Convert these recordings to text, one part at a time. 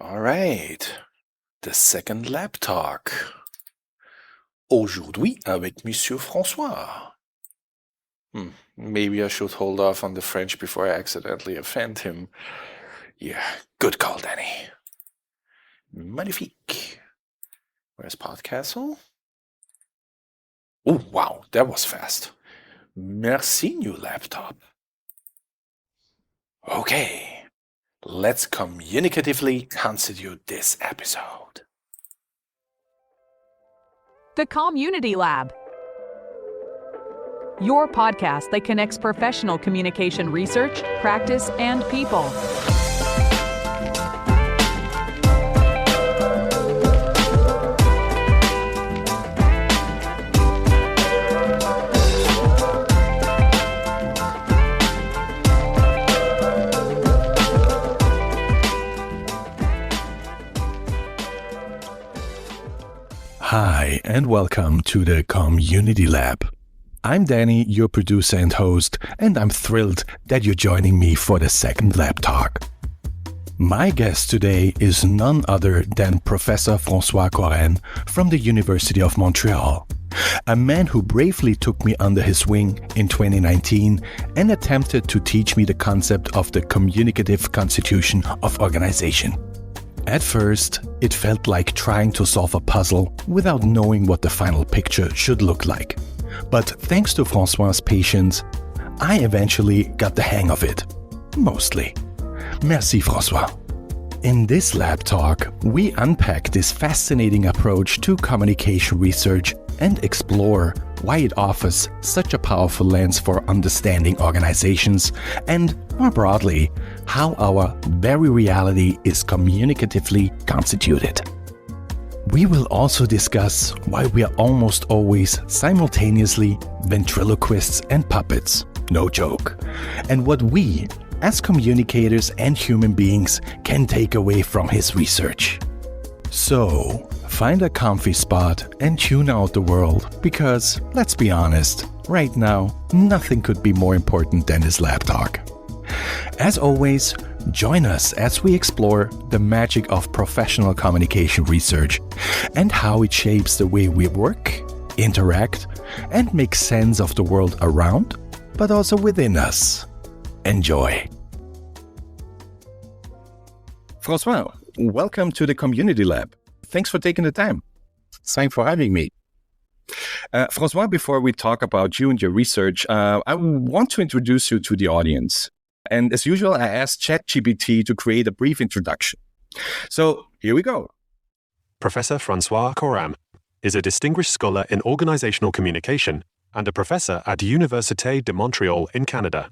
All right, the second lab talk. Aujourd'hui avec Monsieur François. Maybe I should hold off on the French before I accidentally offend him. Yeah, good call, Danny. Magnifique. Where's Podcastle? Oh, wow, that was fast. Merci, new laptop. Okay, let's communicatively constitute this episode. The Community Lab. Your podcast that connects professional communication research, practice, and people. Hi, and welcome to the Community Lab. I'm Danny, your producer and host, and I'm thrilled that you're joining me for the second lab talk. My guest today is none other than Professor François Cooren from the University of Montreal, a man who bravely took me under his wing in 2019 and attempted to teach me the concept of the communicative constitution of organization. At first, it felt like trying to solve a puzzle without knowing what the final picture should look like. But thanks to François' patience, I eventually got the hang of it. Mostly. Merci, François. In this lab talk, we unpack this fascinating approach to communication research and explore why it offers such a powerful lens for understanding organizations and, more broadly, how our very reality is communicatively constituted. We will also discuss why we are almost always simultaneously ventriloquists and puppets, no joke, and what we, as communicators and human beings, can take away from his research. So, find a comfy spot and tune out the world because, let's be honest, right now, nothing could be more important than this lab talk. As always, join us as we explore the magic of professional communication research and how it shapes the way we work, interact, and make sense of the world around, but also within us. Enjoy. François, welcome to the Community Lab. Thanks for taking the time. Thanks for having me. François, before we talk about you and your research, I want to introduce you to the audience. And as usual, I asked ChatGPT to create a brief introduction. So here we go. Professor François Cooren is a distinguished scholar in organizational communication and a professor at Université de Montréal in Canada.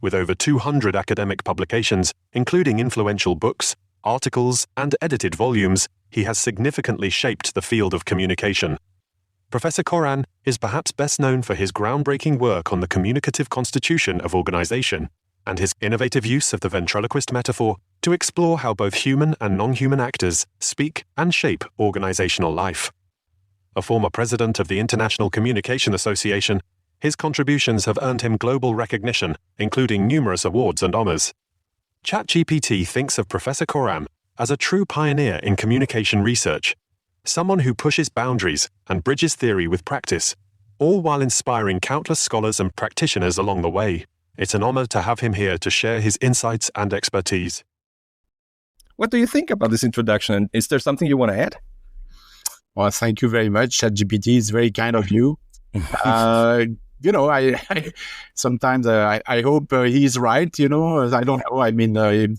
With over 200 academic publications, including influential books, articles, and edited volumes, he has significantly shaped the field of communication. Professor Cooren is perhaps best known for his groundbreaking work on the communicative constitution of organization and his innovative use of the ventriloquist metaphor to explore how both human and non-human actors speak and shape organizational life. A former president of the International Communication Association, his contributions have earned him global recognition, including numerous awards and honors. ChatGPT thinks of Professor Cooren as a true pioneer in communication research, someone who pushes boundaries and bridges theory with practice, all while inspiring countless scholars and practitioners along the way. It's an honor to have him here to share his insights and expertise. What do you think about this introduction? Is there something you want to add? Well, thank you very much. ChatGPT is very kind of you. I sometimes I hope he's right. I don't know. I mean,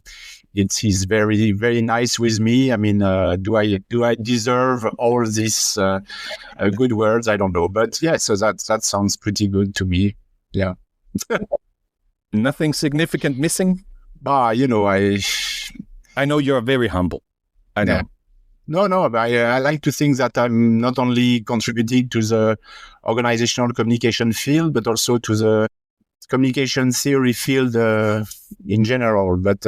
he's very, very nice with me. I mean, do I deserve all these good words? I don't know, but yeah. So that sounds pretty good to me. Yeah. Nothing significant missing? I know you're very humble. I know. Yeah. No, but I like to think that I'm not only contributing to the organizational communication field, but also to the communication theory field in general. But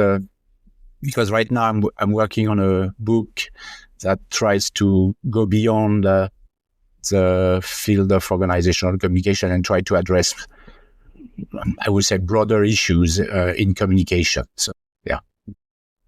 because right now I'm working on a book that tries to go beyond the field of organizational communication and try to address, I would say, broader issues in communication. So, yeah.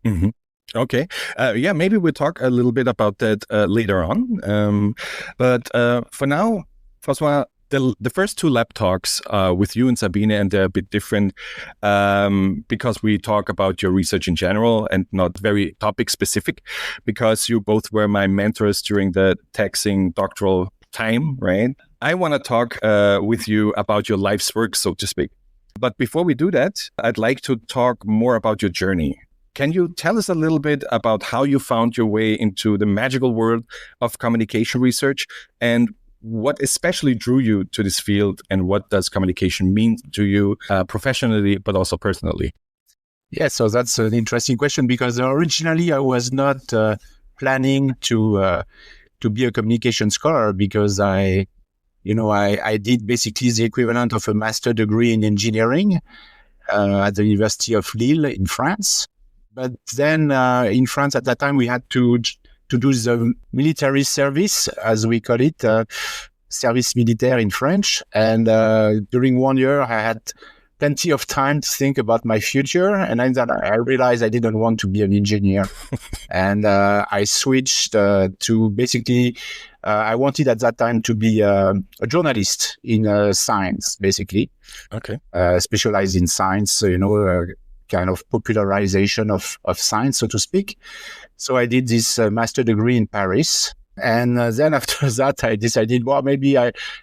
Mm-hmm. Okay. Yeah, maybe we'll talk a little bit about that later on. But for now, François, the first two lab talks with you and Sabine, and they're a bit different because we talk about your research in general and not very topic specific, because you both were my mentors during the taxing doctoral time, right? I want to talk with you about your life's work, so to speak. But before we do that, I'd like to talk more about your journey. Can you tell us a little bit about how you found your way into the magical world of communication research, and what especially drew you to this field, and what does communication mean to you professionally, but also personally? Yeah, so that's an interesting question, because originally I was not planning to be a communication scholar, because I did basically the equivalent of a master degree in engineering at the University of Lille in France. But then in France at that time, we had to do the military service, as we call it, service militaire in French. And during 1 year, I had plenty of time to think about my future. And then I realized I didn't want to be an engineer. And I switched to basically, I wanted at that time to be a journalist in science, basically. Okay. Specialized in science, kind of popularization of science, so to speak. So I did this master degree in Paris. And then after that, I decided, well, maybe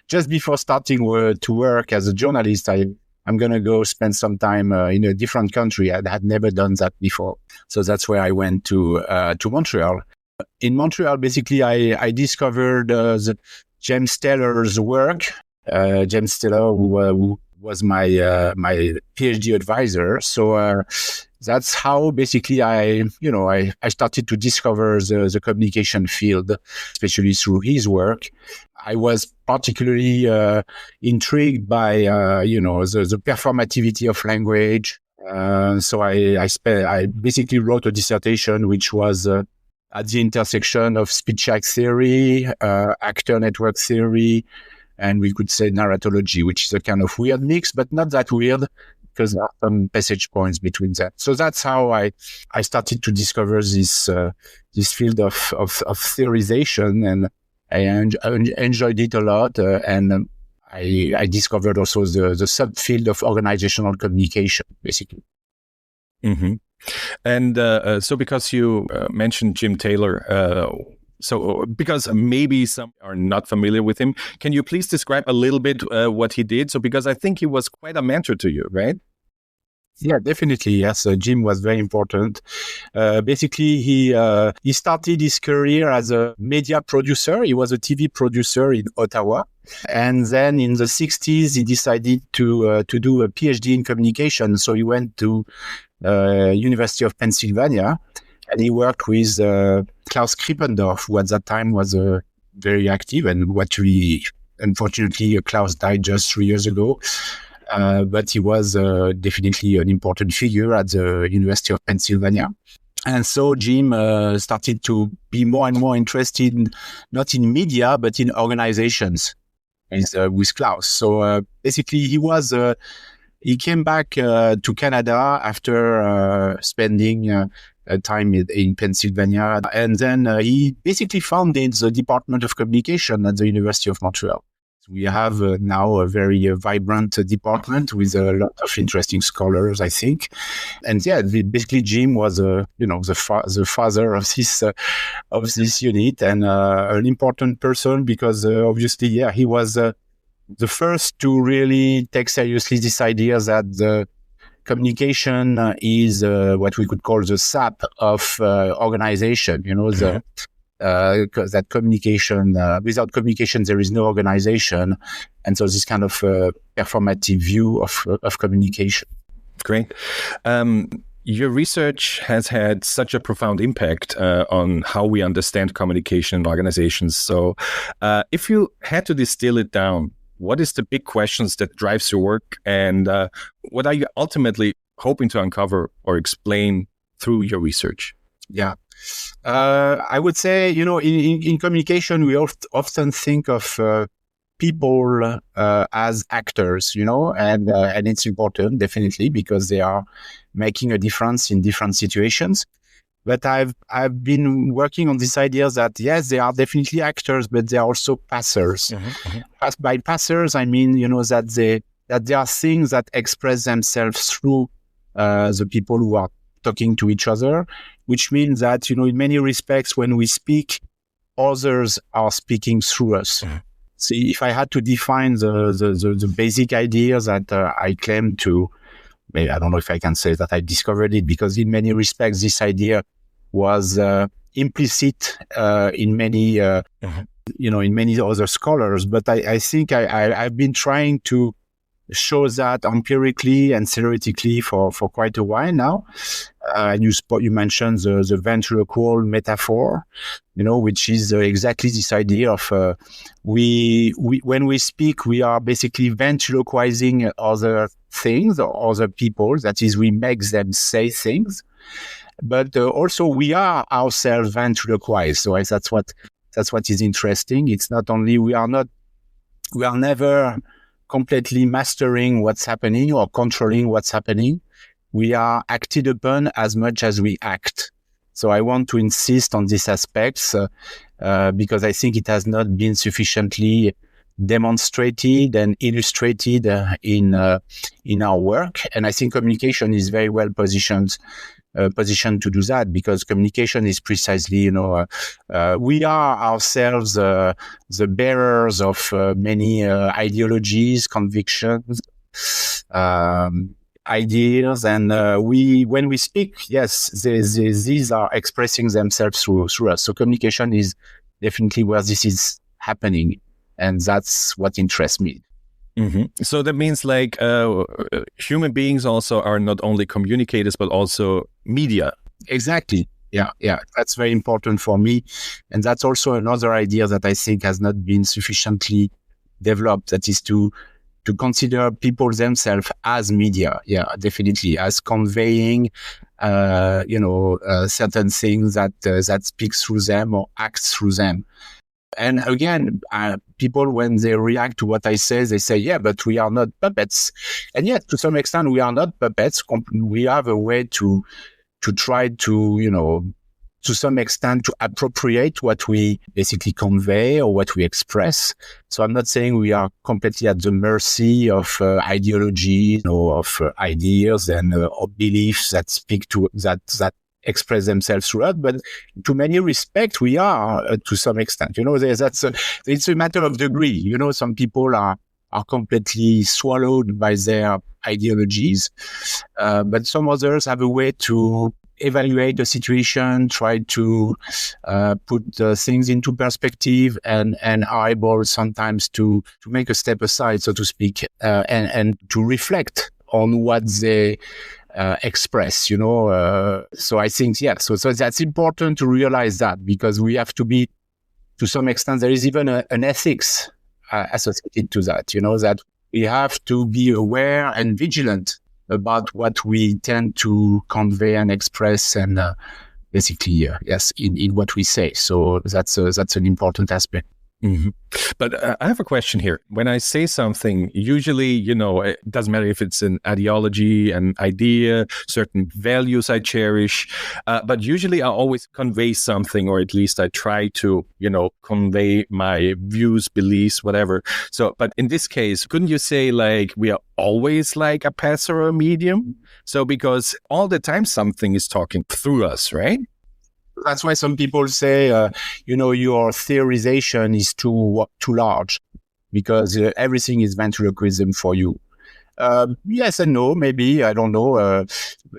just before starting to work as a journalist, I'm going to go spend some time in a different country. I had never done that before. So that's where I went to Montreal. In Montreal, basically, I discovered the James Taylor's work. James Taylor, who was my PhD advisor. So that's how basically I started to discover the communication field, especially through his work. I was particularly intrigued by the performativity of language. So I basically wrote a dissertation which was at the intersection of speech act theory, actor network theory, and we could say narratology, which is a kind of weird mix, but not that weird, because there are some passage points between that. So that's how I started to discover this field of theorization, and I enjoyed it a lot. And I discovered also the subfield of organizational communication, basically. Mm-hmm. And so because you mentioned Jim Taylor, so because maybe some are not familiar with him, can you please describe a little bit what he did? So because I think he was quite a mentor to you, right? Yeah, definitely. Yes, Jim was very important. Basically, he started his career as a media producer. He was a TV producer in Ottawa. And then in the 60s, he decided to do a PhD in communication. So he went to University of Pennsylvania, and he worked with Klaus Krippendorf, who at that time was very active, and unfortunately, Klaus died just 3 years ago. But he was definitely an important figure at the University of Pennsylvania. And so Jim started to be more and more interested, not in media, but in organizations with Klaus. So basically, he came back to Canada after spending time in Pennsylvania. And then he basically founded the Department of Communication at the University of Montreal. We have now a very vibrant department with a lot of interesting scholars, I think. And yeah, basically Jim was, the father of this unit, and an important person because obviously, yeah, he was the first to really take seriously this idea that the communication is what we could call the sap of organization. Because that communication, without communication, there is no organization. And so this kind of performative view of communication. Great. Your research has had such a profound impact on how we understand communication in organizations. So if you had to distill it down, what is the big questions that drives your work, and what are you ultimately hoping to uncover or explain through your research? Yeah. I would say, in communication, we often think of people as actors, and it's important, definitely, because they are making a difference in different situations. But I've been working on this idea that yes, they are definitely actors, but they are also passers. By passers, I mean that there are things that express themselves through the people who are talking to each other, which means that in many respects, when we speak, others are speaking through us. So if I had to define the basic idea that I claim to, maybe I don't know if I can say that I discovered it, because in many respects this idea was implicit in many in many other scholars. But I think I've been trying to show that empirically and theoretically for quite a while now. And you mentioned the ventriloquial metaphor, which is exactly this idea of we when we speak, we are basically ventriloquizing other things or other people. That is, we make them say things, but also we are ourselves ventriloquized. So that's what is interesting. It's not only we are never completely mastering what's happening or controlling what's happening. We are acted upon as much as we act. So I want to insist on these aspects because I think it has not been sufficiently demonstrated and illustrated in our work. And I think communication is very well positioned to do that, because communication is precisely, we are ourselves the bearers of many ideologies, convictions, ideas, and when we speak, yes, these are expressing themselves through us. So communication is definitely where this is happening, and that's what interests me. So that means like human beings also are not only communicators but also media. Exactly. Yeah. That's very important for me, and that's also another idea that I think has not been sufficiently developed. That is to consider people themselves as media. Yeah, definitely, as conveying, certain things that speaks through them or acts through them. And again, people, when they react to what I say, they say, yeah, but we are not puppets. And yet, to some extent, we are not puppets. We have a way to try to, to some extent, to appropriate what we basically convey or what we express. So I'm not saying we are completely at the mercy of ideologies or of ideas and of beliefs that speak to that express themselves through us, but to many respects we are to some extent. It's a matter of degree. Some people are completely swallowed by their ideologies, but some others have a way to evaluate the situation, try to put things into perspective, and are able sometimes to make a step aside, so to speak, and to reflect on what they express, so I think, so that's important to realize that, because we have to be, to some extent, there is even an ethics associated to that, that we have to be aware and vigilant about what we tend to convey and express, and basically, in what we say. So that's an important aspect. But I have a question here. When I say something, usually, it doesn't matter if it's an ideology, an idea, certain values I cherish, but usually I always convey something, or at least I try to, convey my views, beliefs, whatever. So, but in this case, couldn't you say like we are always like a passer or a medium? So because all the time something is talking through us, right? That's why some people say, your theorization is too large, because everything is ventriloquism for you. Yes and no, maybe, I don't know.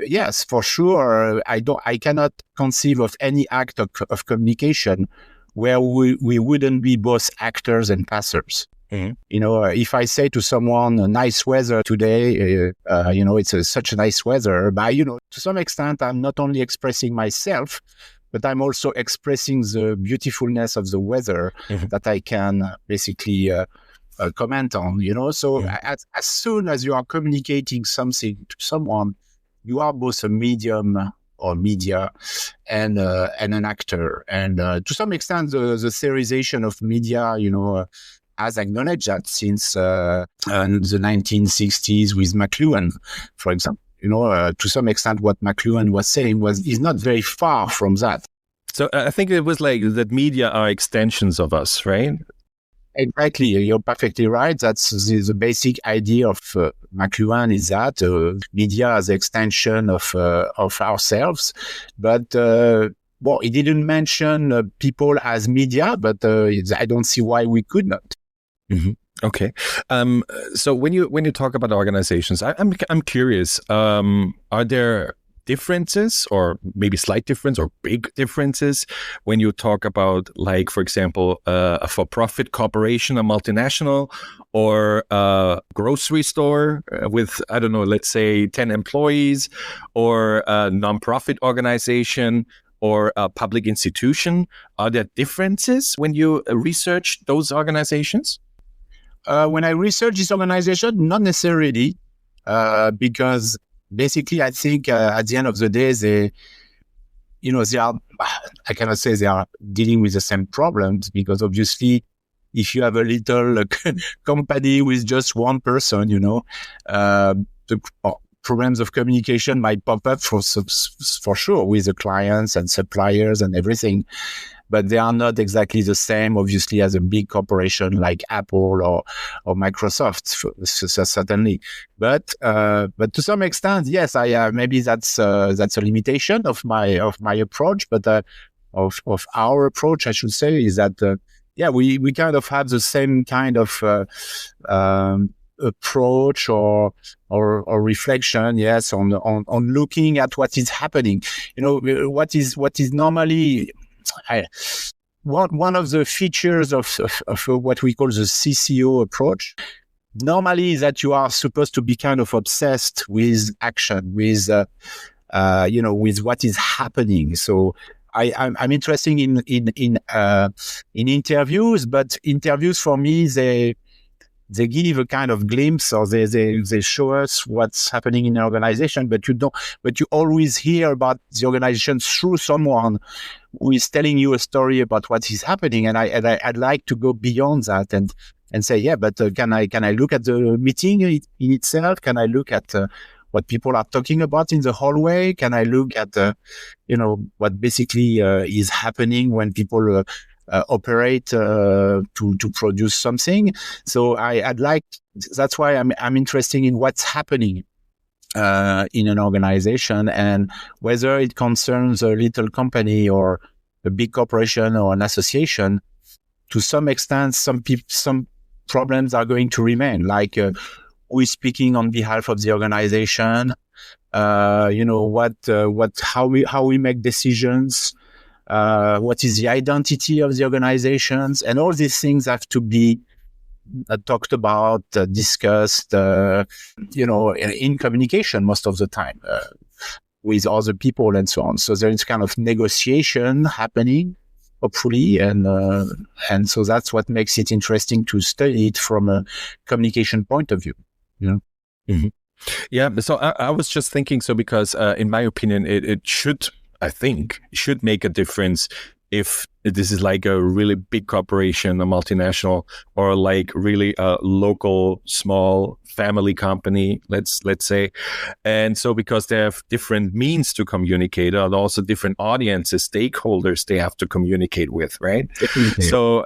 Yes, for sure. I cannot conceive of any act of communication where we wouldn't be both actors and passers. If I say to someone, nice weather today, it's such a nice weather, but, to some extent, I'm not only expressing myself, but I'm also expressing the beautifulness of the weather that I can basically comment on, So as soon as you are communicating something to someone, you are both a medium or media and an actor. And to some extent, the theorization of media, has acknowledged that since the 1960s with McLuhan, for example. to some extent, what McLuhan was saying is not very far from that. So I think it was like that media are extensions of us, right? Exactly. You're perfectly right. That's the basic idea of McLuhan, is that media as an extension of ourselves. But, he didn't mention people as media, but I don't see why we could not. Mm-hmm. Okay. So when you talk about organizations, I'm curious, are there differences, or maybe slight difference or big differences, when you talk about, like, for example, a for-profit corporation, a multinational, or a grocery store with, I don't know, let's say 10 employees, or a nonprofit organization, or a public institution? Are there differences when you research those organizations? When I research this organization, not necessarily, because basically, I think at the end of the day, they are, I cannot say they are dealing with the same problems, because obviously, if you have a little company with just one person, the problems of communication might pop up for sure with the clients and suppliers and everything. But they are not exactly the same, obviously, as a big corporation like Apple or Microsoft, certainly. But to some extent, yes, maybe that's a limitation of my approach. But of our approach, I should say, is that we kind of have the same kind of approach or reflection, yes, on looking at what is happening. What is normally. One of the features of what we call the CCO approach normally is that you are supposed to be kind of obsessed with action, with what is happening. So I'm interested in interviews, but interviews for me, they give a kind of glimpse, or they show us what's happening in an organization, but you always hear about the organization through someone who is telling you a story about what is happening. And I'd like to go beyond that and say, but can I look at the meeting in itself? Can I look at what people are talking about in the hallway? Can I look at what basically is happening when people operate to produce something? So I'd like. That's why I'm interested in what's happening in an organization, and whether it concerns a little company or a big corporation or an association. To some extent, some problems are going to remain. Like who is speaking on behalf of the organization? How we make decisions. What is the identity of the organizations, and all these things have to be talked about, discussed, in communication most of the time with other people and so on. So there is kind of negotiation happening, hopefully, and so that's what makes it interesting to study it from a communication point of view. Mm-hmm. Yeah. So I was just thinking, because in my opinion, it should make a difference if this is like a really big corporation, a multinational, or like really a local, small family company, let's say. And so because they have different means to communicate, and also different audiences, stakeholders they have to communicate with, right? Definitely. So,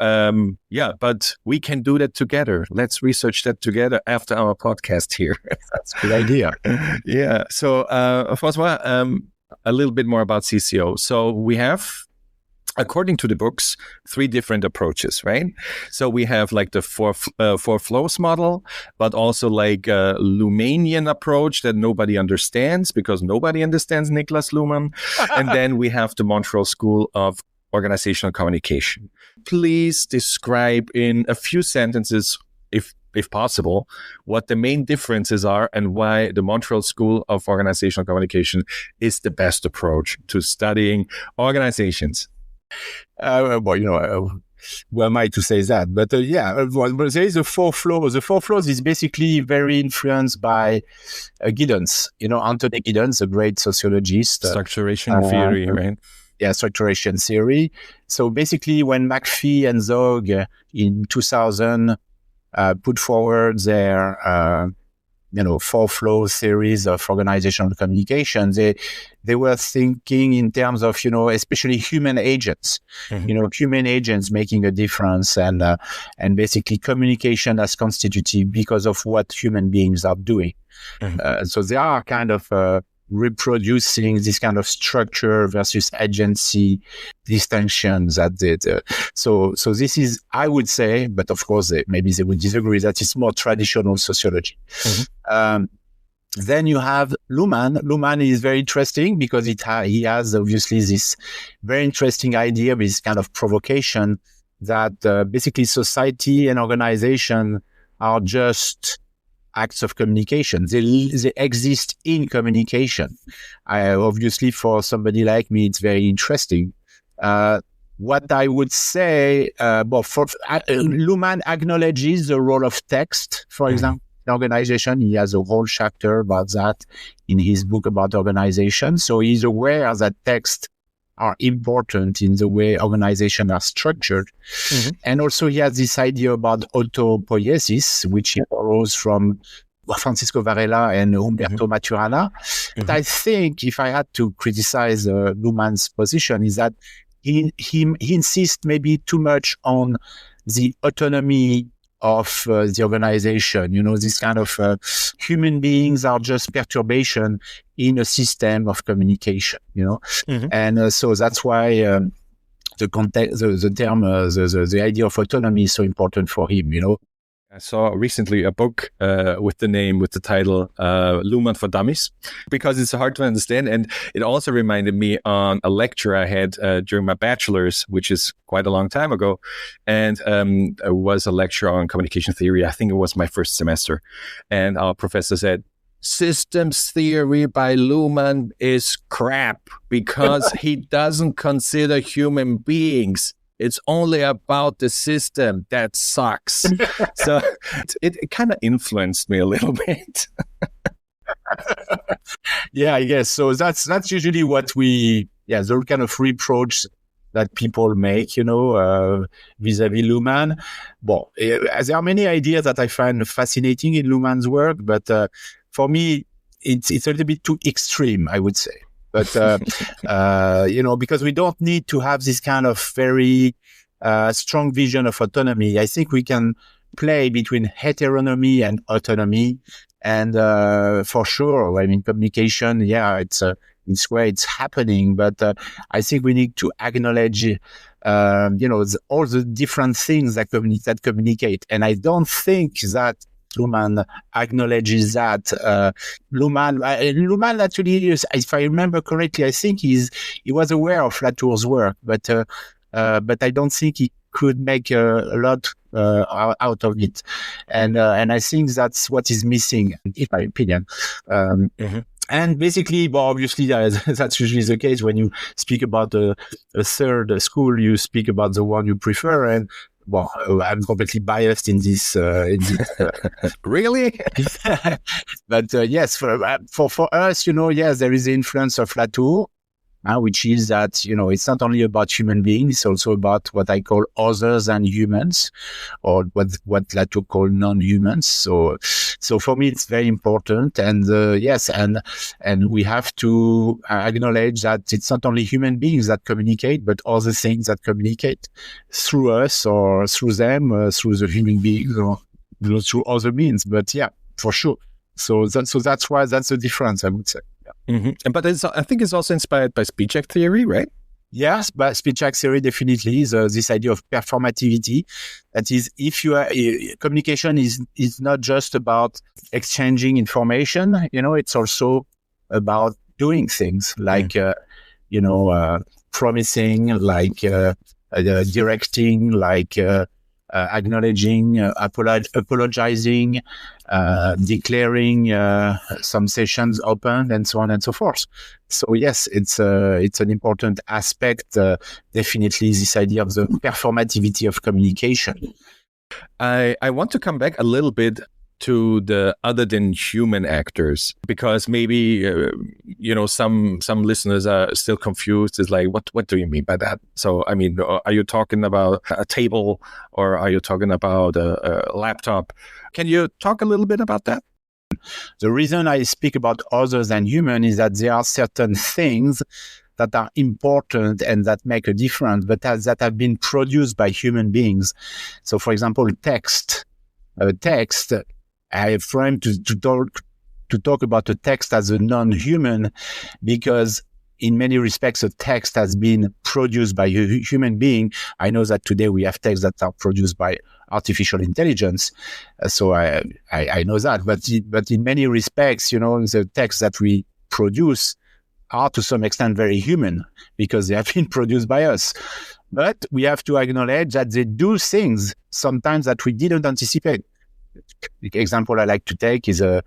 but we can do that together. Let's research that together after our podcast here. That's a good idea. Yeah. So, François, a little bit more about CCO. So we have, according to the books, 3 different approaches, right? So we have like the four flows model, but also like a Luhmannian approach that nobody understands, because nobody understands Niklas Luhmann. And then we have the Montreal School of Organizational Communication. Please describe in a few sentences, if possible, what the main differences are and why the Montreal School of Organizational Communication is the best approach to studying organizations. Who am I to say that? But there is a 4 flows. The 4 flows is basically very influenced by Giddens. Anthony Giddens, a great sociologist. Structuration theory, right? Yeah, structuration theory. So basically, when McPhee and Zog in 2000 put forward their four flow series of organizational communication. They were thinking in terms of, especially human agents, human agents making a difference, and basically communication as constitutive because of what human beings are doing. So they are kind of reproducing this kind of structure versus agency distinctions so this is, I would say, but of course maybe they would disagree, that it's more traditional sociology. Then you have Luhmann. Luhmann is very interesting because he has obviously this very interesting idea with this kind of provocation that basically society and organization are just acts of communication. They exist in communication. Obviously, for somebody like me, it's very interesting. What I would say, Luhmann acknowledges the role of text, for example, in organization. He has a whole chapter about that in his book about organization. So he's aware that texts are important in the way organizations are structured. And also he has this idea about autopoiesis, which arose from Francisco Varela and Umberto Maturana. But I think if I had to criticize Luhmann's position, is that he insists maybe too much on the autonomy of the organization. This kind of human beings are just perturbation in a system of communication, and so that's why the context, the term, the idea of autonomy is so important for him, I saw recently a book with the title Luhmann for Dummies, because it's hard to understand. And it also reminded me on a lecture I had during my bachelor's, which is quite a long time ago. And it was a lecture on communication theory. I think it was my first semester. And our professor said, systems theory by Luhmann is crap because he doesn't consider human beings. It's only about the system that sucks. So it kind of influenced me a little bit. Yeah, I guess. So that's usually what the kind of reproach that people make, vis-a-vis Luhmann. Well, there are many ideas that I find fascinating in Luhmann's work, but for me, it's a little bit too extreme, I would say. But, because we don't need to have this kind of very strong vision of autonomy. I think we can play between heteronomy and autonomy. And for sure, I mean, communication, it's where it's happening. But I think we need to acknowledge, all the different things that communicate. And I don't think that Luhmann acknowledges that. Luhmann actually, if I remember correctly, I think he was aware of Latour's work, but I don't think he could make a lot out of it, and I think that's what is missing, in my opinion. And basically, obviously, that's usually the case when you speak about a third school. You speak about the one you prefer, and I'm completely biased in this. Really? But yes, for us, yes, there is the influence of Latour, which is that, it's not only about human beings, it's also about what I call others than humans, or what Latour called non-humans. So for me, it's very important. And yes, and we have to acknowledge that it's not only human beings that communicate, but other things that communicate through us or through them, through the human beings, or through other means. But yeah, for sure. So that's why that's the difference, I would say. Yeah. But I think it's also inspired by speech act theory, right? Yes, but speech act theory definitely is this idea of performativity. That is, if you are communication is not just about exchanging information. It's also about doing things like promising, like directing, like acknowledging, apologizing, declaring some sessions open, and so on and so forth. So yes, it's an important aspect. Definitely, this idea of the performativity of communication. I want to come back a little bit to the other than human actors, because maybe some listeners are still confused. It's like, what do you mean by that? So I mean, are you talking about a table, or are you talking about a laptop? Can you talk a little bit about that? human. The reason I speak about other than human is that there are certain things that are important and that make a difference, but that have been produced by human beings. So, for example, text. I frame to talk about a text as a non-human because in many respects, a text has been produced by a human being. I know that today we have texts that are produced by artificial intelligence. So I know that. But in many respects, the texts that we produce are to some extent very human because they have been produced by us. But we have to acknowledge that they do things sometimes that we didn't anticipate. The example I like to take is the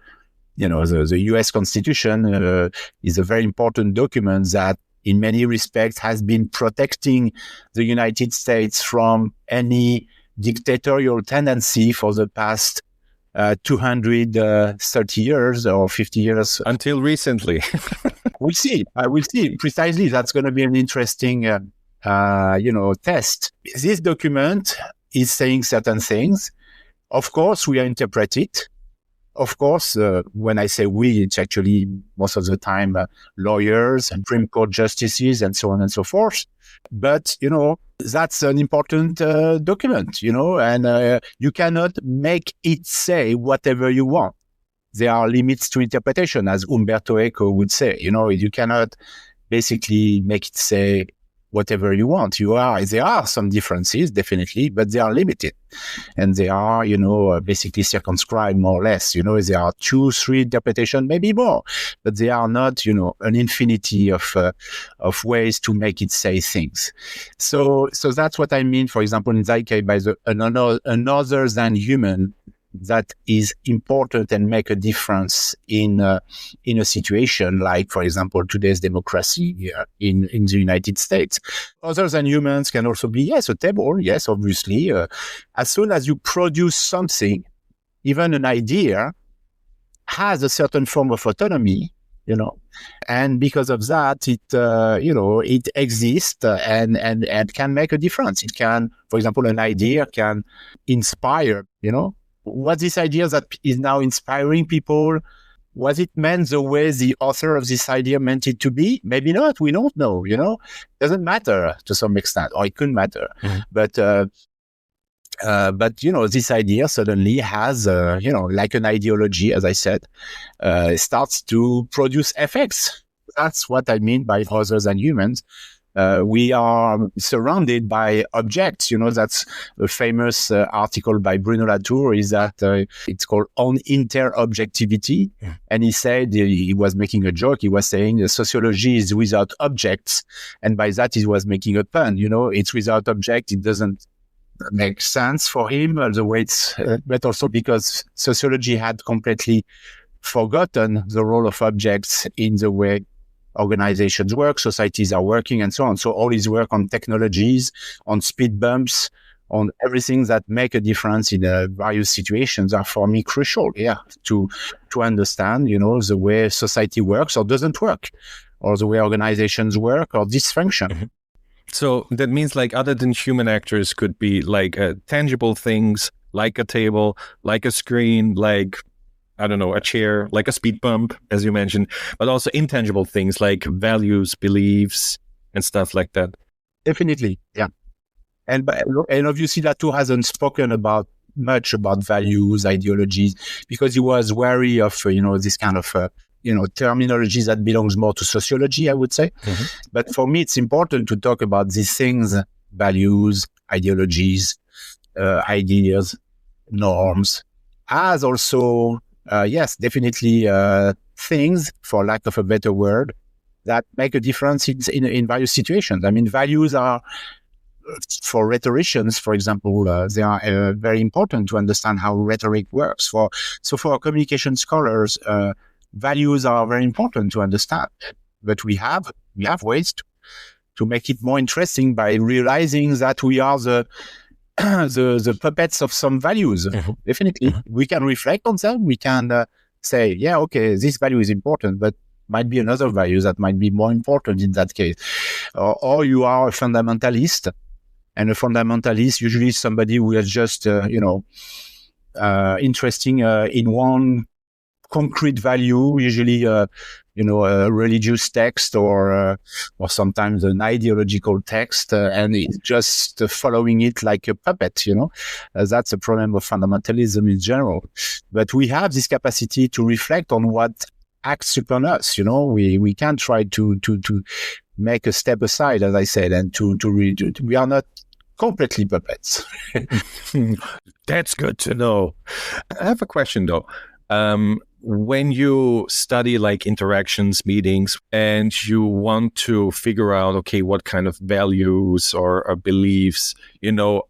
U.S. Constitution is a very important document that in many respects has been protecting the United States from any dictatorial tendency for the past 230 years or 50 years. Until recently. We'll see. Precisely. That's going to be an interesting, test. This document is saying certain things. Of course, we interpret it. Of course, when I say we, it's actually most of the time lawyers and Supreme Court justices and so on and so forth. But, that's an important document, and you cannot make it say whatever you want. There are limits to interpretation, as Umberto Eco would say. You cannot basically make it say whatever you want. There are some differences, definitely, but they are limited. And they are, basically circumscribed more or less. There are 2, 3 interpretations, maybe more, but they are not, an infinity of ways to make it say things. So that's what I mean, for example, in that case, by another than human that is important and make a difference in a situation like, for example, today's democracy in the United States. Other than humans can also be, yes, a table, yes, obviously. As soon as you produce something, even an idea has a certain form of autonomy, and because of that, it exists and can make a difference. It can, for example, an idea can inspire, What's this idea that is now inspiring people? Was it meant the way the author of this idea meant it to be? Maybe not. We don't know, Doesn't matter to some extent, or it could matter. Mm-hmm. But this idea suddenly has, like an ideology, as I said, starts to produce effects. That's what I mean by other than humans. We are surrounded by objects. That's a famous article by Bruno Latour, is that it's called On Interobjectivity. Yeah. And he said, he was making a joke. He was saying sociology is without objects. And by that, he was making a pun. It's without object. It doesn't make sense for him the way it's, but also because sociology had completely forgotten the role of objects in the way organizations work, societies are working, and so on. So all his work on technologies, on speed bumps, on everything that make a difference in various situations are for me crucial, to understand, the way society works or doesn't work, or the way organizations work or dysfunction. Mm-hmm. So that means other than human actors could be tangible things, like a table, like a screen, a chair, like a speed bump, as you mentioned, but also intangible things like values, beliefs, and stuff like that. Definitely, yeah. And obviously Latour hasn't spoken much about values, ideologies, because he was wary of, this kind of, terminology that belongs more to sociology, I would say. Mm-hmm. But for me, it's important to talk about these things, values, ideologies, ideas, norms, as also yes, definitely things, for lack of a better word, that make a difference in various situations. I mean, values are, for rhetoricians, for example, they are very important to understand how rhetoric works. For communication scholars, values are very important to understand. But we have ways to make it more interesting by realizing that we are the puppets of some values. Mm-hmm. Definitely. Mm-hmm. We can reflect on them. We can say, okay, this value is important, but might be another value that might be more important in that case. Or you are a fundamentalist, and a fundamentalist usually is somebody who is just, interesting in one concrete value, usually, a religious text or sometimes an ideological text, and it's just following it like a puppet, that's a problem of fundamentalism in general. But we have this capacity to reflect on what acts upon us, we can't try to make a step aside, as I said, and we are not completely puppets. That's good to know. I have a question though. When you study like interactions, meetings, and you want to figure out, okay, what kind of values or beliefs,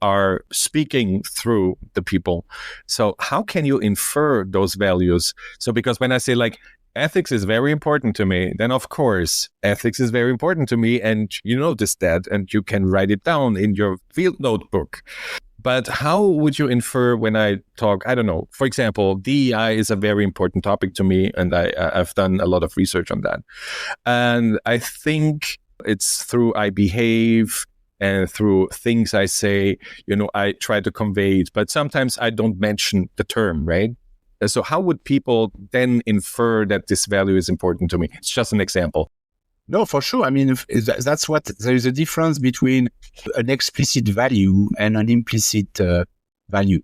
are speaking through the people. So how can you infer those values? So because when I say like, ethics is very important to me, then of course, ethics is very important to me. And you notice that, and you can write it down in your field notebook. But how would you infer when I talk, I don't know, for example, DEI is a very important topic to me, and I've done a lot of research on that. And I think it's through I behave and through things I say, I try to convey it, but sometimes I don't mention the term, right? So how would people then infer that this value is important to me? It's just an example. No, for sure. I mean, that's what there is a difference between an explicit value and an implicit value,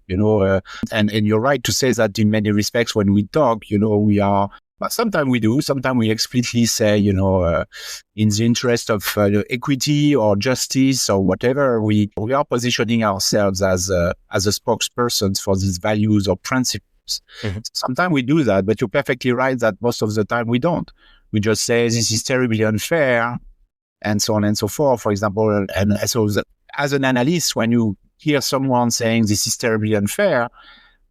and you're right to say that in many respects, when we talk, we are, sometimes we do, sometimes we explicitly say, in the interest of equity or justice or whatever, we are positioning ourselves as a spokesperson for these values or principles. Mm-hmm. Sometimes we do that, but you're perfectly right that most of the time we don't. We just say this is terribly unfair, and so on and so forth, for example. And so as an analyst, when you hear someone saying this is terribly unfair,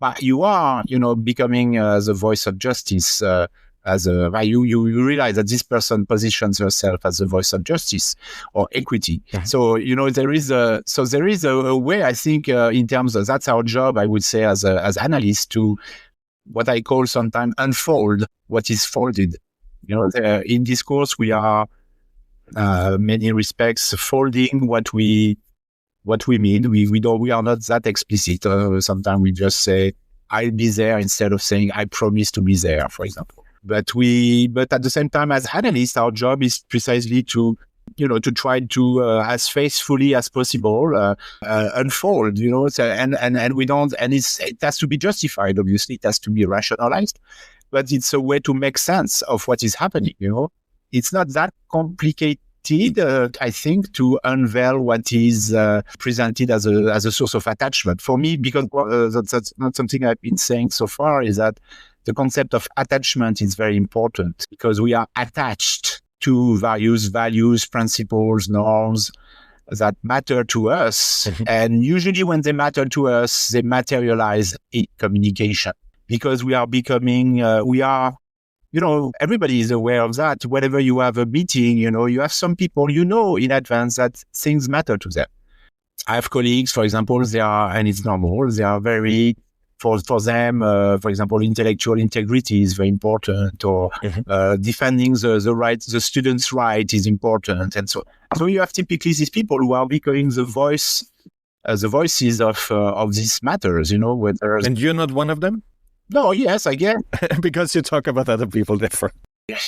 but you are, becoming the voice of justice, you realize that this person positions herself as the voice of justice or equity. Mm-hmm. So, there is a way, I think, in terms of, that's our job, I would say, as analysts, to what I call sometimes unfold what is folded. In discourse, we are, many respects, folding what we mean. We are not that explicit. Sometimes we just say, I'll be there, instead of saying, I promise to be there, for example. But at the same time, as analysts, our job is precisely to try to, as faithfully as possible, unfold, and we don't, and it has to be justified, obviously, it has to be rationalized, but it's a way to make sense of what is happening, It's not that complicated, I think, to unveil what is presented as a source of attachment. For me, because that's not something I've been saying so far, is that the concept of attachment is very important, because we are attached to various values, principles, norms that matter to us. Mm-hmm. And usually when they matter to us, they materialize in communication, because we are becoming, everybody is aware of that. Whenever you have a meeting, you have some people, in advance that things matter to them. I have colleagues, for example, and it's normal, they are very, for them, for example, intellectual integrity is very important, or mm-hmm. Defending the student's right is important, and so you have typically these people who are becoming the voices of these matters, whether. And you're not one of them? No, yes, I guess. Because you talk about other people different.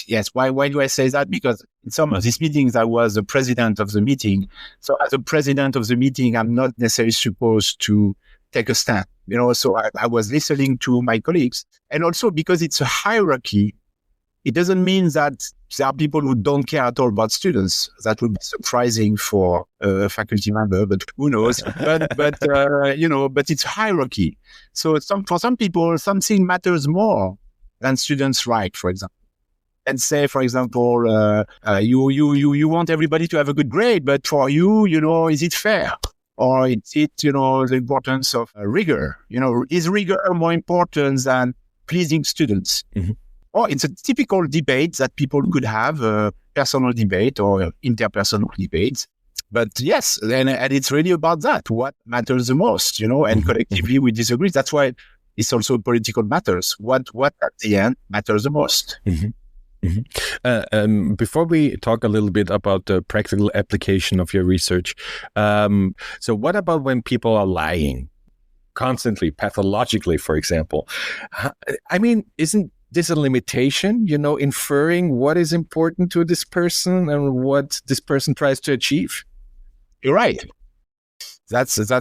Yes. Why do I say that? Because in some of these meetings, I was the president of the meeting. So as a president of the meeting, I'm not necessarily supposed to take a stand. So I was listening to my colleagues. And also because it's a hierarchy, it doesn't mean that there are people who don't care at all about students. That would be surprising for a faculty member, but who knows? but it's hierarchy. So for some people, something matters more than students' right, for example. And say, for example, you want everybody to have a good grade, but for you, is it fair? Or is it, the importance of rigor? Is rigor more important than pleasing students? Mm-hmm. Or it's a typical debate that people could have, a personal debate or interpersonal debates. But yes, and it's really about that. What matters the most, and mm-hmm. collectively we disagree. That's why it's also political matters. What at the end matters the most. Mm-hmm. Mm-hmm. Before we talk a little bit about the practical application of your research, so what about when people are lying constantly, pathologically, for example? I mean, isn't this a limitation, inferring what is important to this person and what this person tries to achieve? You're right. That's I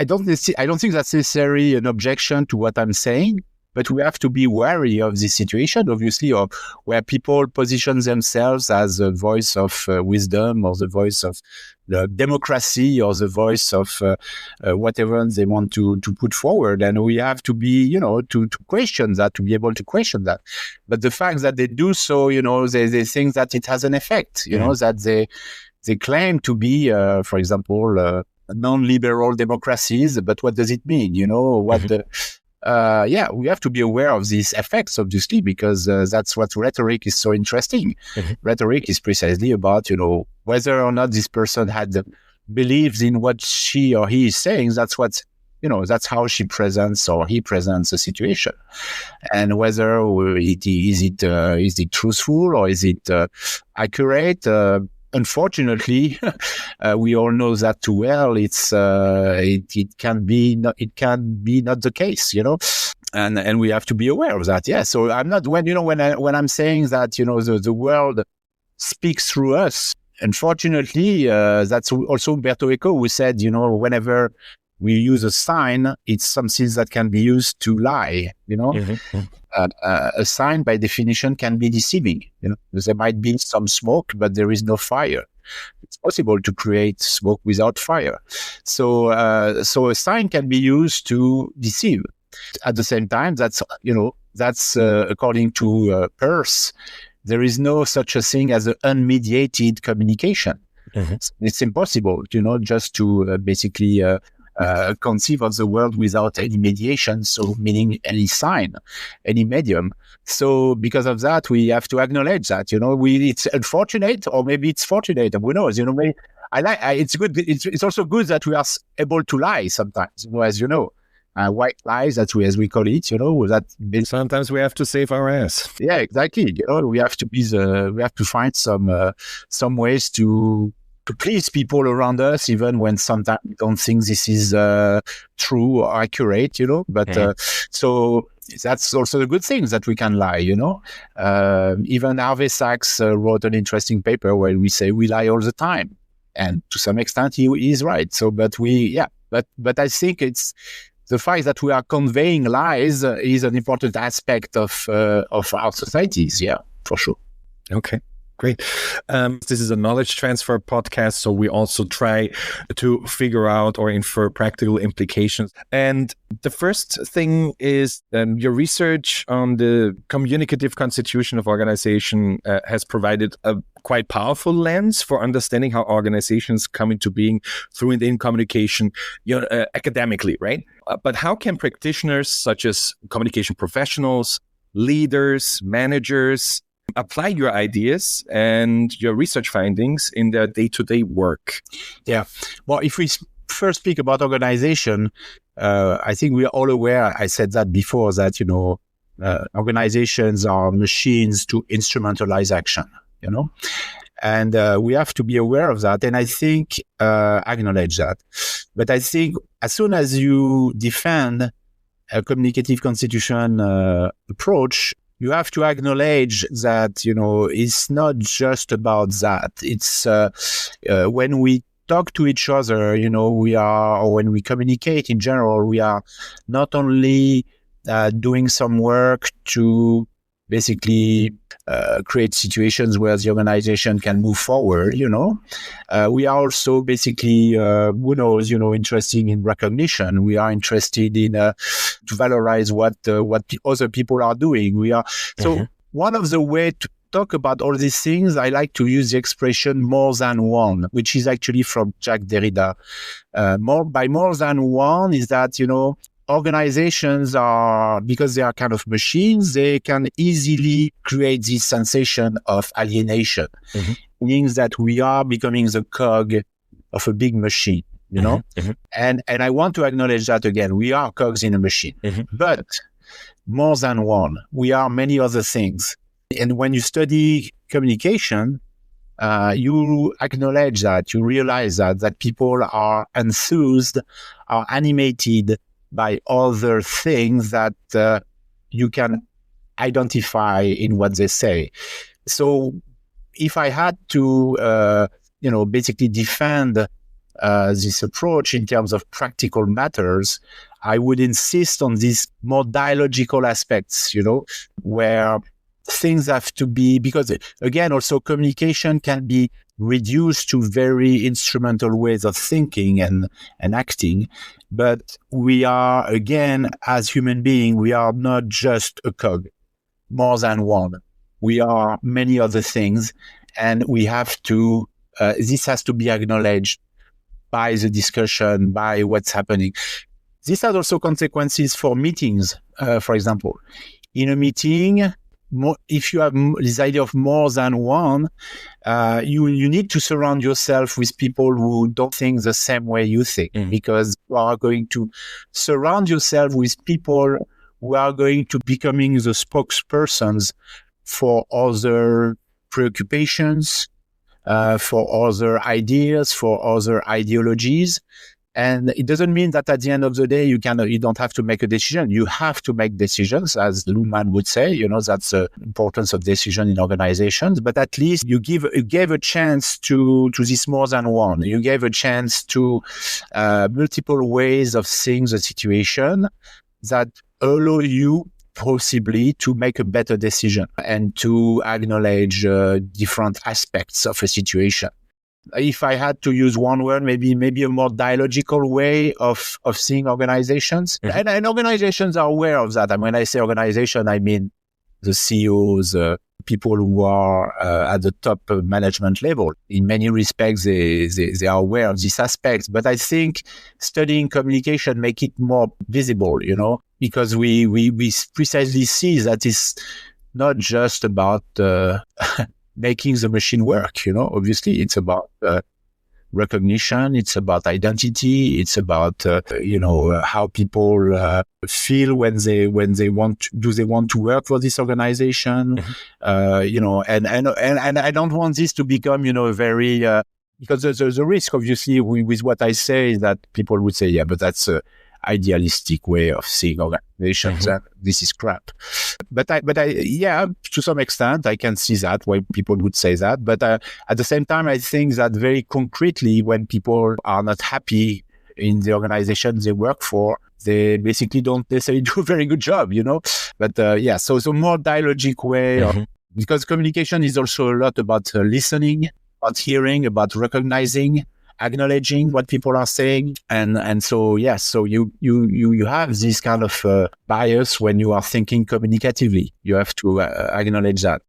don't think that's necessarily an objection to what I'm saying, but we have to be wary of this situation, obviously, of where people position themselves as a voice of wisdom, or the voice of the democracy, or the voice of whatever they want to put forward. And we have to be, to question that, to be able to question that. But the fact that they do so, they think that it has an effect, that they claim to be, for example, non-liberal democracies, but what does it mean? We have to be aware of these effects, obviously, because that's what rhetoric is so interesting. Rhetoric is precisely about, whether or not this person believes in what she or he is saying. That's what, that's how she presents or he presents a situation, and whether is it truthful or is it accurate. Unfortunately, we all know that too well. It can be not the case, and we have to be aware of that. Yeah. So I'm not when I'm saying that the world speaks through us. Unfortunately, that's also Umberto Eco who said whenever we use a sign, it's something that can be used to lie. A sign, by definition, can be deceiving. There might be some smoke, but there is no fire. It's possible to create smoke without fire. So a sign can be used to deceive. At the same time, that's according to Peirce, there is no such a thing as an unmediated communication. So it's impossible, just to basically conceive of the world without any mediation, so meaning any sign, any medium. So because of that, we have to acknowledge that, it's unfortunate, or maybe it's fortunate, who knows, it's good. It's also good that we are able to lie sometimes, as white lies, as we call it, that sometimes we have to save our ass. Yeah, exactly. We have to find some ways to please people around us, even when sometimes we don't think this is true or accurate, But so that's also the good thing, that we can lie, Even Harvey Sachs wrote an interesting paper where we say we lie all the time, and to some extent he is right. So, but I think it's the fact that we are conveying lies is an important aspect of our societies. Yeah, for sure. Okay. Great. This is a knowledge transfer podcast, so we also try to figure out or infer practical implications. And the first thing is your research on the communicative constitution of organization has provided a quite powerful lens for understanding how organizations come into being through and in communication, academically, right? But how can practitioners such as communication professionals, leaders, managers, apply your ideas and your research findings in their day-to-day work? Yeah. Well, if we first speak about organization, I think we are all aware, I said that before, that, organizations are machines to instrumentalize action, and we have to be aware of that. And I think, acknowledge that. But I think as soon as you defend a communicative constitution approach, you have to acknowledge that, it's not just about that. It's when we talk to each other, or when we communicate in general, we are not only doing some work to basically create situations where the organization can move forward, we are also basically, interested in recognition. We are interested in to valorize what other people are doing. We are so one of the ways to talk about all these things, I like to use the expression "more than one," which is actually from Jacques Derrida. More than one is that organizations are, because they are kind of machines, they can easily create this sensation of alienation, meaning that we are becoming the cog of a big machine, And I want to acknowledge that again, we are cogs in a machine, but more than one, we are many other things. And when you study communication, you acknowledge that, you realize that people are enthused, are animated by other things that you can identify in what they say. So if I had to, basically defend this approach in terms of practical matters, I would insist on these more dialogical aspects, where things have to be, because again, also communication can be reduced to very instrumental ways of thinking and acting. But we are, again, as human beings, we are not just a cog, more than one. We are many other things, and we have to, this has to be acknowledged by the discussion, by what's happening. This has also consequences for meetings, for example. In a meeting, if you have this idea of more than one, you need to surround yourself with people who don't think the same way you think, because you are going to surround yourself with people who are going to becoming the spokespersons for other preoccupations, for other ideas, for other ideologies. And it doesn't mean that at the end of the day, you don't have to make a decision. You have to make decisions, as Luhmann would say. That's the importance of decision in organizations. But at least you gave a chance to this more than one. You gave a chance to multiple ways of seeing the situation that allow you possibly to make a better decision and to acknowledge different aspects of a situation. If I had to use one word, maybe a more dialogical way of seeing organizations. And organizations are aware of that. And when I say organization, I mean the CEOs, people who are at the top management level. In many respects, they are aware of these aspects. But I think studying communication make it more visible, because we precisely see that it's not just about making the machine work, obviously it's about recognition, it's about identity, it's about, how people feel when they want to work for this organization, and I don't want this to become, very, because there's a risk, obviously, with what I say, that people would say, yeah, but that's idealistic way of seeing organizations, and this is crap. But I, to some extent, I can see that why people would say that. But at the same time, I think that very concretely, when people are not happy in the organization they work for, they basically don't necessarily do a very good job, But so more dialogic way, because communication is also a lot about listening, about hearing, about recognizing, acknowledging what people are saying, and so you have this kind of bias when you are thinking communicatively. You have to acknowledge that.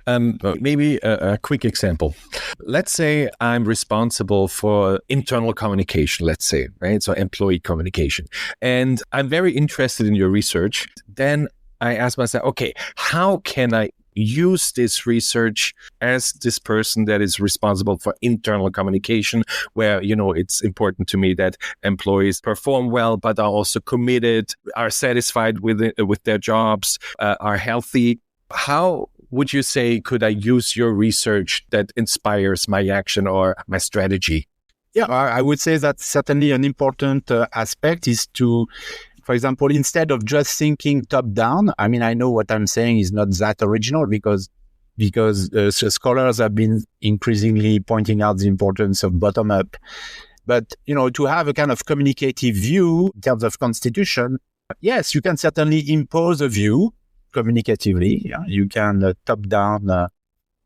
Maybe a quick example. Let's say I'm responsible for internal communication, let's say, right? So employee communication. And I'm very interested in your research. Then I ask myself, okay, how can I use this research as this person that is responsible for internal communication, where, it's important to me that employees perform well, but are also committed, are satisfied with their jobs, are healthy. How would you say could I use your research that inspires my action or my strategy? Yeah, I would say that certainly an important aspect is to, for example, instead of just thinking top down, I mean, I know what I'm saying is not that original because scholars have been increasingly pointing out the importance of bottom up. But, to have a kind of communicative view in terms of constitution, yes, you can certainly impose a view communicatively. Yeah? You can top down.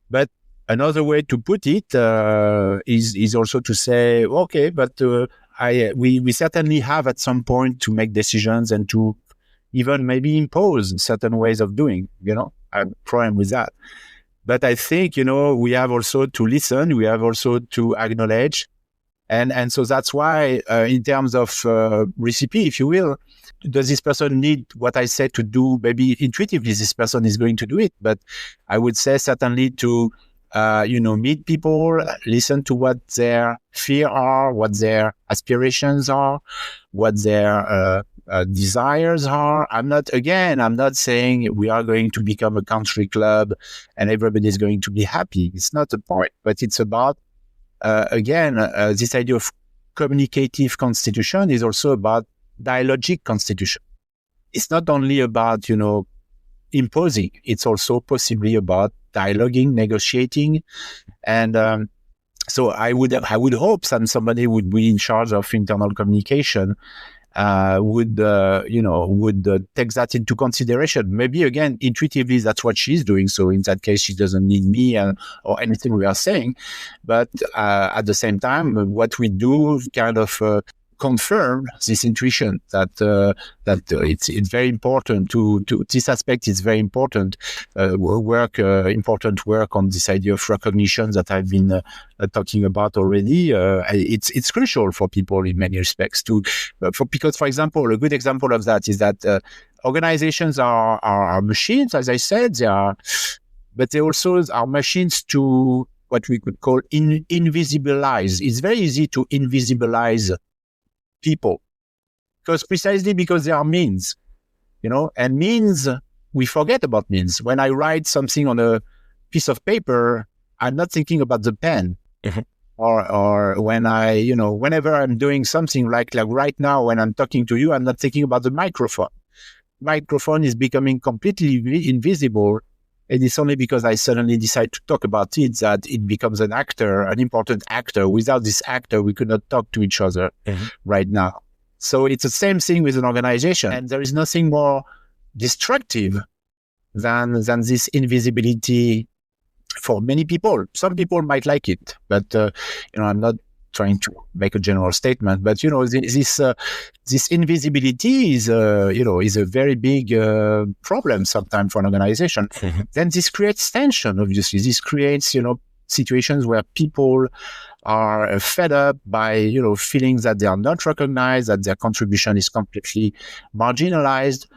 But another way to put it is also to say, okay, but we certainly have at some point to make decisions and to even maybe impose certain ways of doing, I'm prime with that. But I think, we have also to listen, we have also to acknowledge. And so that's why in terms of recipe, if you will, does this person need what I said to do? Maybe intuitively this person is going to do it. But I would say certainly to meet people, listen to what their fear are, what their aspirations are, what their desires are. I'm not saying we are going to become a country club and everybody is going to be happy. It's not the point, but it's about, this idea of communicative constitution is also about dialogic constitution. It's not only about, imposing. It's also possibly about dialoguing, negotiating, and so I would hope that somebody would be in charge of internal communication would take that into consideration. Maybe again, intuitively, that's what she's doing. So in that case, she doesn't need me or anything we are saying. But at the same time, what we do kind of confirm this intuition that it's very important to this aspect is very important. Important work on this idea of recognition that I've been talking about already. It's crucial for people in many respects because, for example, a good example of that is that organizations are machines, as I said, but they also are machines to what we could call invisibilize. It's very easy to invisibilize people precisely because they are means, and means, we forget about means. When I write something on a piece of paper, I'm not thinking about the pen. Mm-hmm. Or when whenever I'm doing something like right now, when I'm talking to you, I'm not thinking about the microphone. Microphone is becoming completely invisible. And it's only because I suddenly decide to talk about it that it becomes an important actor. Without this actor, we could not talk to each other right now. So it's the same thing with an organization. And there is nothing more destructive than this invisibility for many people. Some people might like it, but, I'm not trying to make a general statement, but this invisibility is a very big problem sometimes for an organization. Mm-hmm. Then this creates tension. Obviously, this creates situations where people are fed up by feeling that they are not recognized, that their contribution is completely marginalized,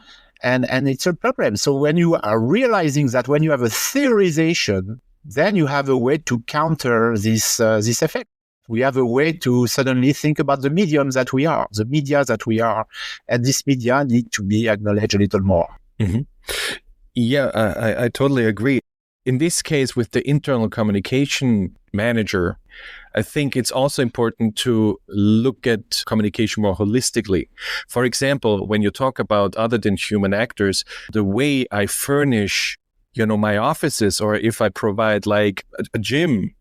and it's a problem. So when you are realizing that, when you have a theorization, then you have a way to counter this effect. We have a way to suddenly think about the mediums that we are, the media that we are, and this media need to be acknowledged a little more. Mm-hmm. Yeah, I totally agree. In this case, with the internal communication manager, I think it's also important to look at communication more holistically. For example, when you talk about other than human actors, the way I furnish my offices, or if I provide like a gym,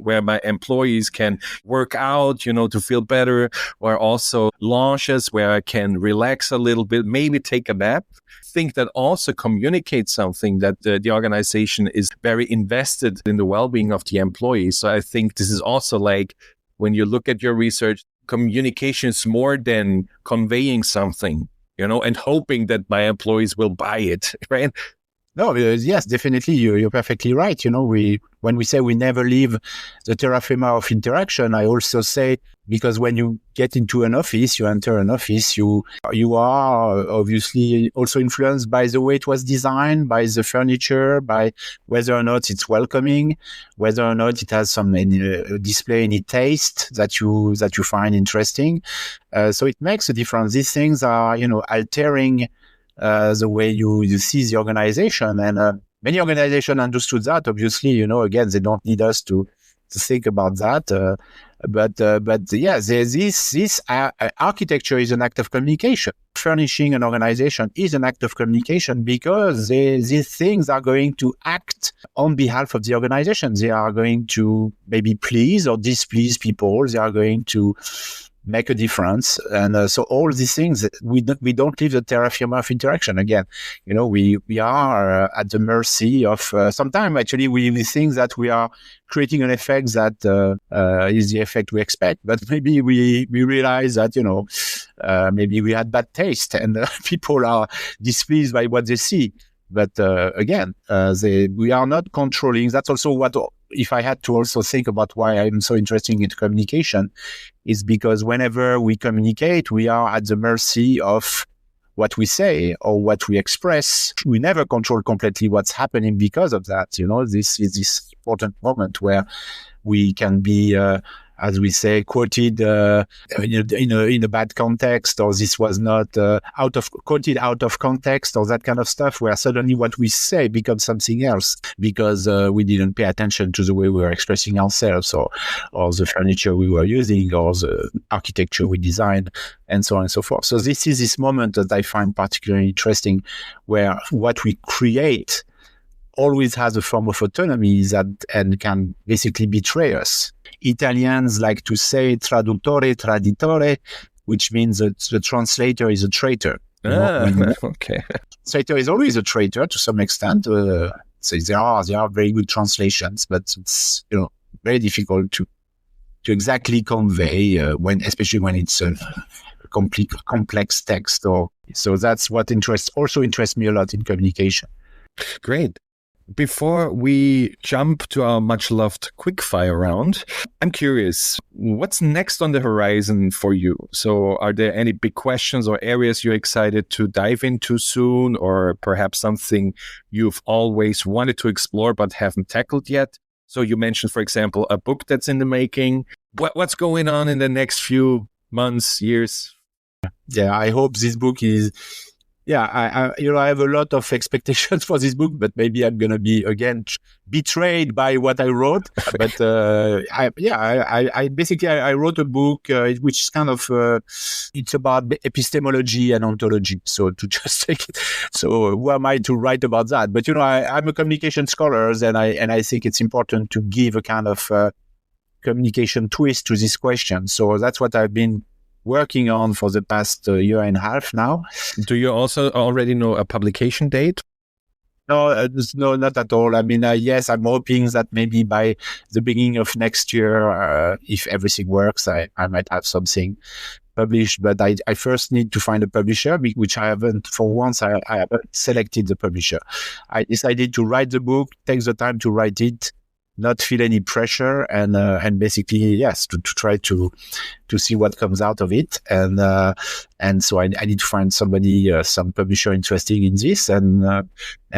where my employees can work out, to feel better, or also launches where I can relax a little bit, maybe take a nap. I think that also communicates something that the organization is very invested in the well-being of the employees. So I think this is also like, when you look at your research, communication is more than conveying something, and hoping that my employees will buy it, right? No, yes, definitely. You're perfectly right. When we say we never leave the terra firma of interaction, I also say, because when you get into an office, you enter an office, you are obviously also influenced by the way it was designed, by the furniture, by whether or not it's welcoming, whether or not it has some display any taste that you find interesting. So it makes a difference. These things are, altering the way you see the organization, and many organizations understood that. Obviously, again, they don't need us to think about that. But yeah, this architecture is an act of communication. Furnishing an organization is an act of communication, because these things are going to act on behalf of the organization. They are going to maybe please or displease people. They are going to make a difference. And so all these things, we don't leave the terra firma of interaction. Again, we are at the mercy of, sometimes actually we think that we are creating an effect that is the effect we expect. But maybe we realize that, maybe we had bad taste and people are displeased by what they see. But again, we are not controlling. That's also what, if I had to also think about why I'm so interested in communication, is because whenever we communicate, we are at the mercy of what we say or what we express. We never control completely what's happening because of that. This is this important moment where we can be as we say, quoted in a bad context, or this was not quoted out of context, or that kind of stuff, where suddenly what we say becomes something else because we didn't pay attention to the way we were expressing ourselves, or the furniture we were using, or the architecture we designed, and so on and so forth. So this is this moment that I find particularly interesting, where what we create always has a form of autonomy and can basically betray us. Italians like to say traduttore, traditore, which means that the translator is a traitor. Okay. Translator is always a traitor to some extent. So there are very good translations, but it's very difficult to exactly convey especially when it's a complex text. So that's what also interests me a lot in communication. Great. Before we jump to our much-loved quickfire round, I'm curious, what's next on the horizon for you? So are there any big questions or areas you're excited to dive into soon, or perhaps something you've always wanted to explore but haven't tackled yet? So you mentioned, for example, a book that's in the making. What's going on in the next few months, years? Yeah, I hope this book is... Yeah, I have a lot of expectations for this book, but maybe I'm going to be again betrayed by what I wrote. But I basically wrote a book which is kind of it's about epistemology and ontology. So to just take it, so who am I to write about that? But I'm a communication scholar, and I think it's important to give a kind of communication twist to this question. So that's what I've been working on for the past year and a half now. Do you also already know a publication date? No, not at all. I mean, yes, I'm hoping that maybe by the beginning of next year, if everything works, I might have something published. But I first need to find a publisher, which I haven't. For once, I haven't selected the publisher. I decided to write the book, take the time to write it, not feel any pressure, and basically, yes, to try to see what comes out of it. And so I need to find somebody, some publisher interested in this. And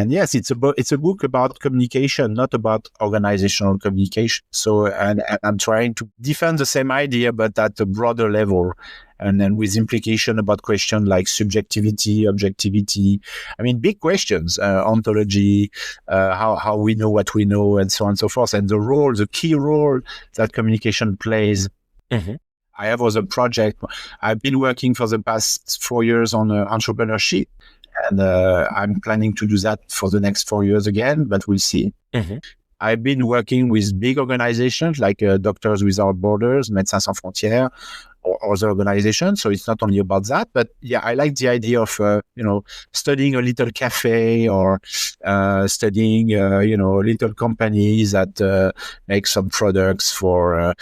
yes, it's a book about communication, not about organizational communication. So, and I'm trying to defend the same idea, but at a broader level. And then with implication about questions like subjectivity, objectivity. I mean, big questions, ontology, how we know what we know, and so on and so forth. And the key role that communication plays. Mm-hmm. I have other project. I've been working for the past 4 years on entrepreneurship, and I'm planning to do that for the next 4 years again, but we'll see. Mm-hmm. I've been working with big organizations like Doctors Without Borders, Médecins Sans Frontières, or other organizations. So it's not only about that, but yeah, I like the idea of, studying a little cafe, or studying, little companies that make some products for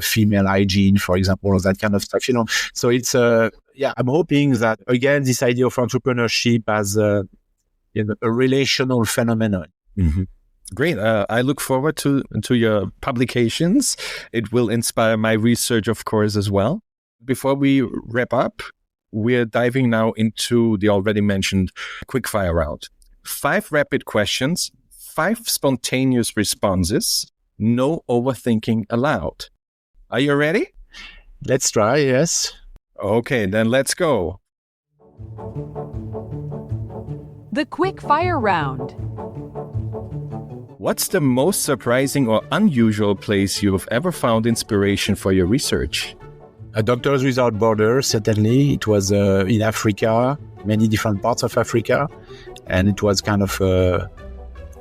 female hygiene, for example, or that kind of stuff, So it's, I'm hoping that, again, this idea of entrepreneurship as a relational phenomenon. Mm-hmm. Great. I look forward to your publications. It will inspire my research, of course, as well. Before we wrap up, we're diving now into the already mentioned quickfire round. 5 rapid questions, 5 spontaneous responses, no overthinking allowed. Are you ready? Let's try, yes. Okay, then let's go. The quickfire round. What's the most surprising or unusual place you've ever found inspiration for your research? Doctors Without Borders, certainly. It was in Africa, many different parts of Africa. And it was kind of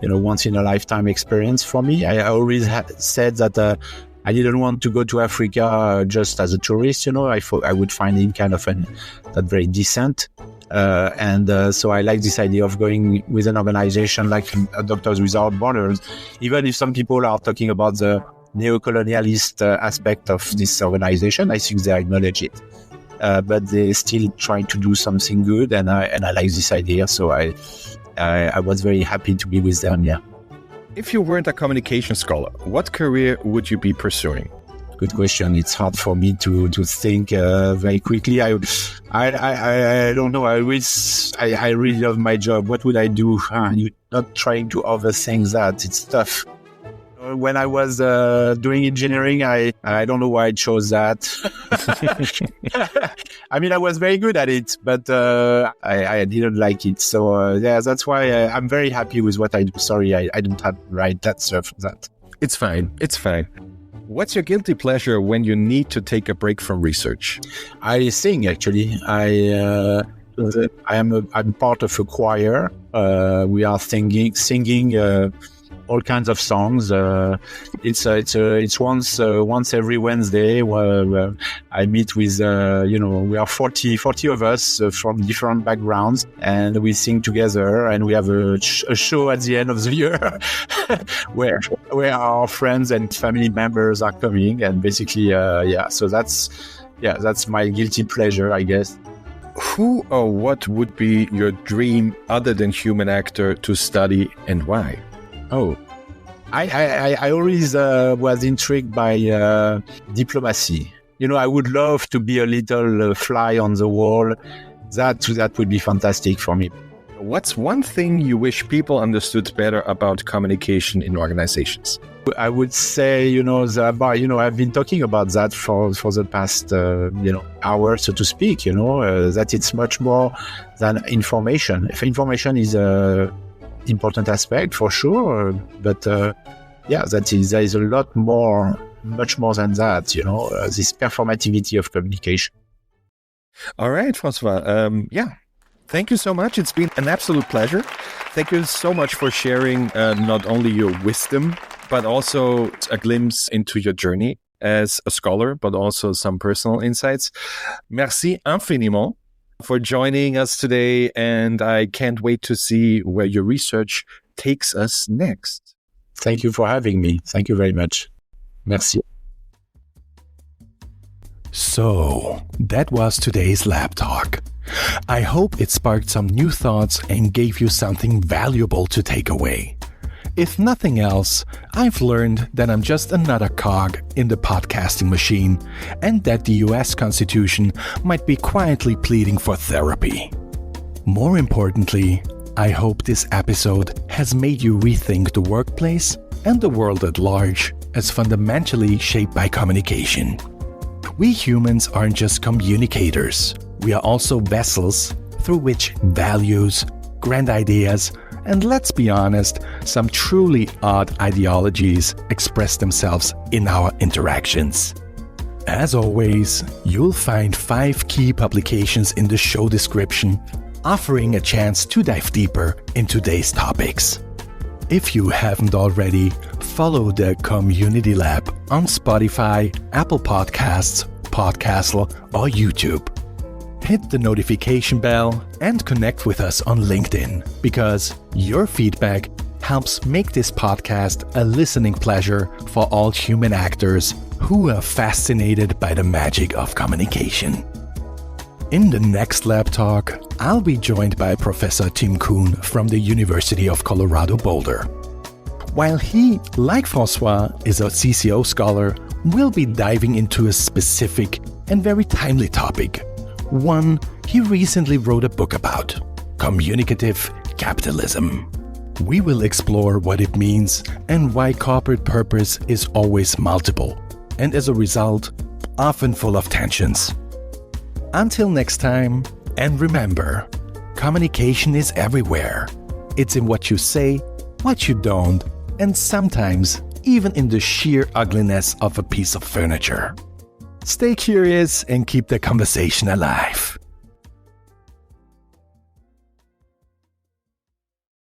once-in-a-lifetime experience for me. I always said that I didn't want to go to Africa just as a tourist, I thought I would find it kind of not very decent. So I like this idea of going with an organization like Doctors Without Borders, even if some people are talking about the neo-colonialist aspect of this organization. I think they acknowledge it, but they're still trying to do something good, and I like this idea. So I was very happy to be with them. Yeah. If you weren't a communication scholar, what career would you be pursuing? Good question. It's hard for me to think very quickly. I don't know. I really love my job. What would I do? You're not trying to overthink that. It's tough. when I was doing engineering, I don't know why I chose that. I mean, I was very good at it, but I didn't like it. So that's why I'm very happy with what I do. Sorry, I didn't have right answer for that. It's fine. It's fine. What's your guilty pleasure when you need to take a break from research? I sing, actually. I'm part of a choir. We are singing all kinds of songs. It's once every Wednesday where I meet with we are 40 of us from different backgrounds, and we sing together, and we have a show at the end of the year where our friends and family members are coming, and basically so that's my guilty pleasure, I guess. Who or what would be your dream other than human actor to study, and why? Oh, I always was intrigued by diplomacy. I would love to be a little fly on the wall. That would be fantastic for me. What's one thing you wish people understood better about communication in organizations? I would say, I've been talking about that for the past, hour, so to speak, that it's much more than information. If information is a important aspect for sure, but there is a lot more, much more than that, this performativity of communication. All right, François. Thank you so much. It's been an absolute pleasure. Thank you so much for sharing not only your wisdom, but also a glimpse into your journey as a scholar, but also some personal insights. Merci infiniment for joining us today, and I can't wait to see where your research takes us next. Thank you for having me. Thank you very much. Merci. So, that was today's Lab Talk. I hope it sparked some new thoughts and gave you something valuable to take away. If nothing else, I've learned that I'm just another cog in the podcasting machine, and that the US Constitution might be quietly pleading for therapy. More importantly, I hope this episode has made you rethink the workplace and the world at large as fundamentally shaped by communication. We humans aren't just communicators. We are also vessels through which values, grand ideas, and let's be honest, some truly odd ideologies express themselves in our interactions. As always, you'll find 5 key publications in the show description, offering a chance to dive deeper into today's topics. If you haven't already, follow the Community Lab on Spotify, Apple Podcasts, Podcastle, or YouTube. Hit the notification bell and connect with us on LinkedIn, because your feedback helps make this podcast a listening pleasure for all human actors who are fascinated by the magic of communication. In the next Lab Talk, I'll be joined by Professor Tim Kuhn from the University of Colorado Boulder. While he, like François, is a CCO scholar, we'll be diving into a specific and very timely topic, one he recently wrote a book about: communicative capitalism. We will explore what it means and why corporate purpose is always multiple, and as a result, often full of tensions. Until next time, and remember, communication is everywhere. It's in what you say, what you don't, and sometimes even in the sheer ugliness of a piece of furniture. Stay curious and keep the conversation alive.